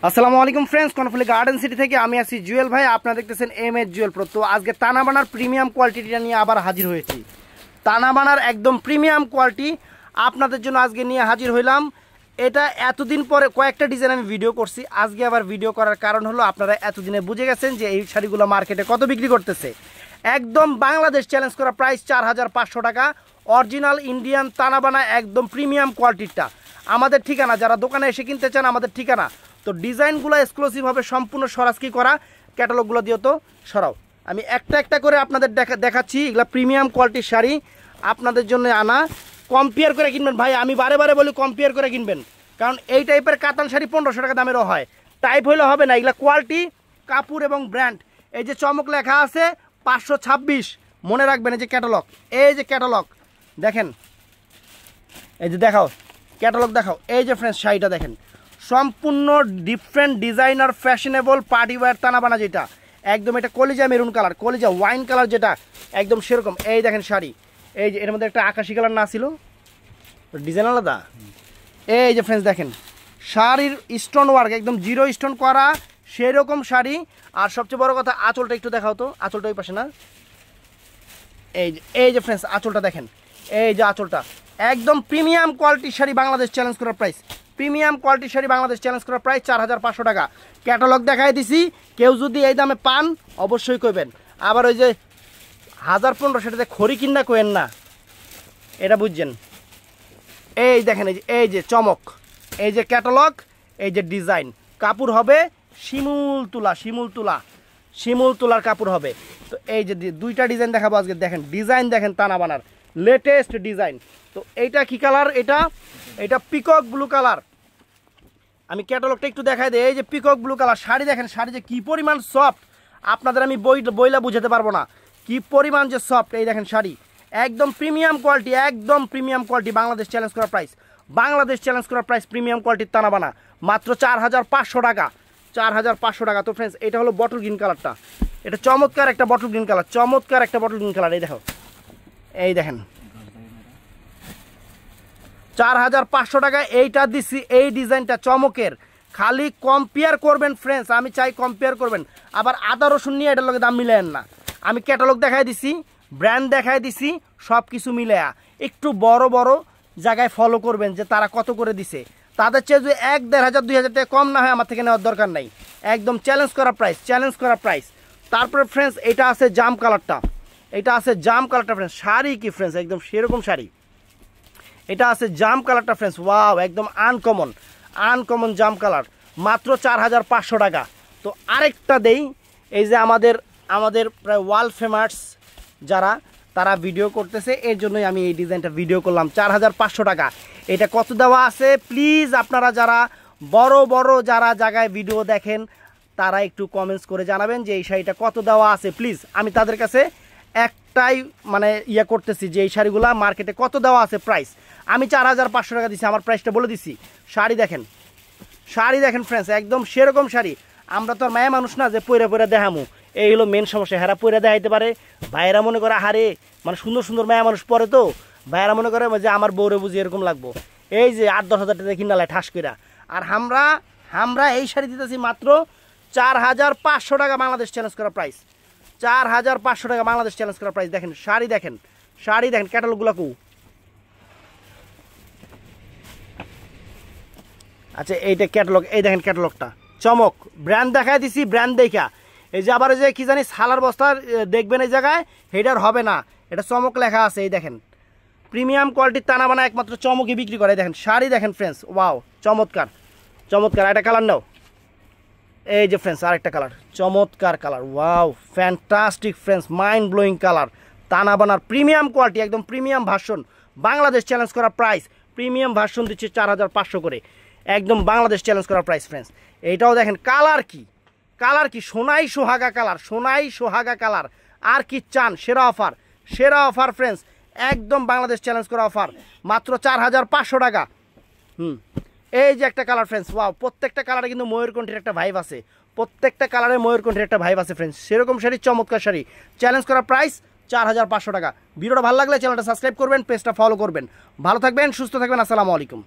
আসসালামু আলাইকুম friends, Karnaphuli garden city থেকে আমি আছি জুয়েল ভাই। আপনারা দেখতেছেন এমএস জুয়েল প্রো। তো আজকে তানাবানার প্রিমিয়াম কোয়ালিটিটা নিয়ে আবার হাজির হয়েছি। তানাবানার একদম প্রিমিয়াম কোয়ালিটি আপনাদের জন্য আজকে নিয়ে হাজির হইলাম। এটা এতদিন পরে কয়েকটা ডিজাইন আমি ভিডিও করছি, আজকে আবার ভিডিও করার কারণ হলো আপনারা এতদিনে বুঝে গেছেন যে এই শাড়িগুলো মার্কেটে কত বিক্রি করতেছে। একদম বাংলাদেশ চ্যালেঞ্জ করা প্রাইস 4500 টাকা, অরিজিনাল ইন্ডিয়ান তানাবানা একদম প্রিমিয়াম কোয়ালিটিটা। আমাদের ঠিকানা, যারা দোকানে এসে কিনতে চান আমাদের ঠিকানা। তো ডিজাইনগুলো এক্সক্লুসিভ হবে, সম্পূর্ণ সরাসরি করা। ক্যাটালগুলো দিও তো সরাও, আমি একটা একটা করে আপনাদের দেখাচ্ছি। এগুলো প্রিমিয়াম কোয়ালিটির শাড়ি আপনাদের জন্য আনা। কম্পেয়ার করে কিনবেন ভাই, আমি বারে বারে বলি কম্পেয়ার করে কিনবেন, কারণ এই টাইপের কাতান শাড়ি 1500 টাকা দামেরও হয়, টাইপ হইলে হবে না। এগুলো কোয়ালিটি, কাপড় এবং ব্র্যান্ড। এই যে চমক লেখা আছে 526, মনে রাখবেন। এই যে ক্যাটালগ, এই যে ক্যাটালগ দেখেন, এই যে দেখাও ক্যাটালগ দেখাও। এই যে ফ্রেন্ডস শাড়িটা দেখেন, সম্পূর্ণ different designer fashionable party wear Tanabana, যেটা একদম এটা কলিজা মেরুন কালার, কলিজা ওয়াইন কালার, যেটা একদম সেরকম। এই দেখেন শাড়ি, এই যে এর মধ্যে একটা আকাশি কালার না ছিল, ডিজাইন আলাদা। এই যে ফ্রেন্ডস দেখেন শাড়ির স্টোন ওয়ার্ক একদম জিরো স্টোন করা সেরকম শাড়ি। আর সবচেয়ে বড় কথা, আঁচলটা একটু দেখাও তো, আঁচলটা ওই পাশে না। এই যে ফ্রেন্ডস আঁচলটা দেখেন, এই যে আঁচলটা একদম প্রিমিয়াম কোয়ালিটির শাড়ি, বাংলাদেশ চ্যালেঞ্জ করার প্রাইস। প্রিমিয়াম কোয়ালিটির শাড়ি বাংলাদেশ চ্যালেঞ্জ করার প্রাইস 4500 টাকা। ক্যাটালগ দেখাই দিছি, কেউ যদি এই দামে পান অবশ্যই কইবেন। আবার ওই যে 1000-1500 সেটাতে খড়ি কিনা কোয়েন না, এটা বুঝছেন। এই দেখেন, এই যে চমক, এই যে ক্যাটালগ, এই যে ডিজাইন। কাপড় হবে শিমুল তুলা, শিমুল তুলা, শিমুল তুলার কাপড় হবে। তো এই যে দুইটা ডিজাইন দেখাবো আজকে। দেখেন ডিজাইন দেখেন, তানাবানার লেটেস্ট ডিজাইন। তো এইটা কি কালার? এটা পিকক ব্লু কালার। আমি ক্যাটালগটা একটু দেখাই দিই। এই যে পিকক ব্লু কালার শাড়ি দেখেন, শাড়ি যে কি পরিমাণ সফট, আপনাদের আমি বইলা বুঝাতে পারবো না কি পরিমাণ যে সফট। এই দেখেন শাড়ি একদম প্রিমিয়াম কোয়ালিটি, একদম প্রিমিয়াম কোয়ালিটি, বাংলাদেশ চ্যালেঞ্জ করার প্রাইস। বাংলাদেশ চ্যালেঞ্জ করার প্রাইস প্রিমিয়াম কোয়ালিটির তানাবানা মাত্র 4500 টাকা, 4500 টাকা। তো ফ্রেন্ডস এটা হলো বটল গ্রিন কালারটা, এটা চমৎকার একটা বটল গ্রিন কালার, চমৎকার একটা বটল গ্রিন কালার। এই দেখো, এই দেখেন 4500 টাকা এইটা দিচ্ছি। এই ডিজাইনটা চমকের, খালি কম্পেয়ার করবেন ফ্রেন্ডস, আমি চাই কম্পেয়ার করবেন। আবার আদা রসুন নিয়ে এটার লগে দাম মিলায়েন না। আমি ক্যাটালগ দেখাই দিছি, ব্র্যান্ড দেখাই দিছি, সব কিছু মিলায়া একটু বড় বড় জায়গায় ফলো করবেন যে তারা কত করে দিছে। তাদের চেয়ে যদি 1000-1500-2000 টাকা কম না হয় আমার থেকে নেওয়ার দরকার নাই। একদম চ্যালেঞ্জ করা প্রাইস, চ্যালেঞ্জ করা প্রাইস। তারপরে ফ্রেন্ডস এটা আছে জাম কালারটা, এটা আছে জাম কালারটা ফ্রেন্ডস। শাড়ি কি ফ্রেন্ডস একদম সেরকম শাড়ি। এটা আছে জাম কালারটা ফ্রেন্ডস, ওয়াও একদম আনকমন, আনকমন জাম কালার, মাত্র 4500 টাকা। তো আরেকটা দেই, এই যে আমাদের প্রায় ওয়ার্ল্ড ফেমাস যারা, তারা ভিডিও করতেছে, এর জন্যই আমি এই ডিজাইনটা ভিডিও করলাম। 4500 টাকা। এটা কত দেওয়া আছে প্লিজ আপনারা যারা বড় বড় যারা জায়গায় ভিডিও দেখেন তারা একটু কমেন্টস করে জানাবেন যে এই শাড়িটা কত দেওয়া আছে প্লিজ। আমি তাদের কাছে একটাই মানে করতেছি যে এই শাড়িগুলা মার্কেটে কত দেওয়া আছে প্রাইস। আমি 4500 টাকা দিচ্ছি, আমার প্রাইসটা বলে দিচ্ছি। শাড়ি দেখেন, শাড়ি দেখেন ফ্রেন্ডস একদম সেরকম শাড়ি। আমরা তো আর মায়া মানুষ না যে পয়রা পয়রা দেখামু, এই হলো মেন সমস্যা। হেরা পয়রা দেখাইতে পারে, ভাইয়েরা মনে করে হারে মানে সুন্দর সুন্দর মায়া মানুষ পরে, তো ভাইয়েরা মনে করে যে আমার বউরে বুঝি এরকম লাগবো। এই যে 8-10 হাজার টাকা কিনা লাই ঠাস কইরা। আর আমরা এই শাড়ি দিতেছি মাত্র 4500 টাকা, বাংলাদেশ চ্যালেঞ্জ করা প্রাইস। 4500 টাকা বাংলাদেশ চ্যালেঞ্জ করা প্রাইস। দেখেন শাড়ি দেখেন, শাড়ি দেখেন, ক্যাটালগুলো কু। আচ্ছা এইটা ক্যাটালগ, এই দেখেন ক্যাটালগটা চমক। ব্র্যান্ড দেখাই দিছি, ব্র্যান্ড দেখা। এই যে আবার যে কি জানি সালার বস্তা দেখবেন এই জায়গায়, হেডার হবে না, এটা চমক লেখা আছে। এই দেখেন প্রিমিয়াম কোয়ালিটির তানাবানা একমাত্র চমকই বিক্রি করে। দেখেন শাড়ি দেখেন ফ্রেন্ডস, ওয়াও চমৎকার, চমৎকার। একটা কালার নাও, এই যে ফ্রেন্ডস আরেকটা কালার, চমৎকার colour, wow fantastic friends, mind blowing colour. তানাবানার প্রিমিয়াম কোয়ালিটি, একদম প্রিমিয়াম ভার্সন, বাংলাদেশ চ্যালেঞ্জ করা প্রাইস। প্রিমিয়াম ভার্সন দিচ্ছে 4500 করে, একদম বাংলাদেশ চ্যালেঞ্জ করা প্রাইস ফ্রেন্ডস। এইটাও দেখেন কালার কি, কালার কি, সোনাই সোহাগা কালার, সোনাই সোহাগা কালার। আর কি চান, সেরা অফার, সেরা অফার ফ্রেন্ডস, একদম বাংলাদেশ চ্যালেঞ্জ করা অফার, মাত্র 4500 টাকা। এই যে একটা কালার ফ্রেন্ডস, ওয়াও প্রত্যেকটা কালারে কিন্তু ময়ূরকণ্ঠের একটা ভাইব আছে, প্রত্যেকটা কালারে ময়ূরকণ্ঠের একটা ভাইব আছে ফ্রেন্ডস। সেরকম শাড়ি, চমৎকার শাড়ি, চ্যালেঞ্জ করা প্রাইস 4500 টাকা। ভিডিওটা ভালো লাগলে চ্যানেলটা সাবস্ক্রাইব করবেন, পেজটা ফলো করবেন। ভালো থাকবেন, সুস্থ থাকবেন, আসসালামু আলাইকুম।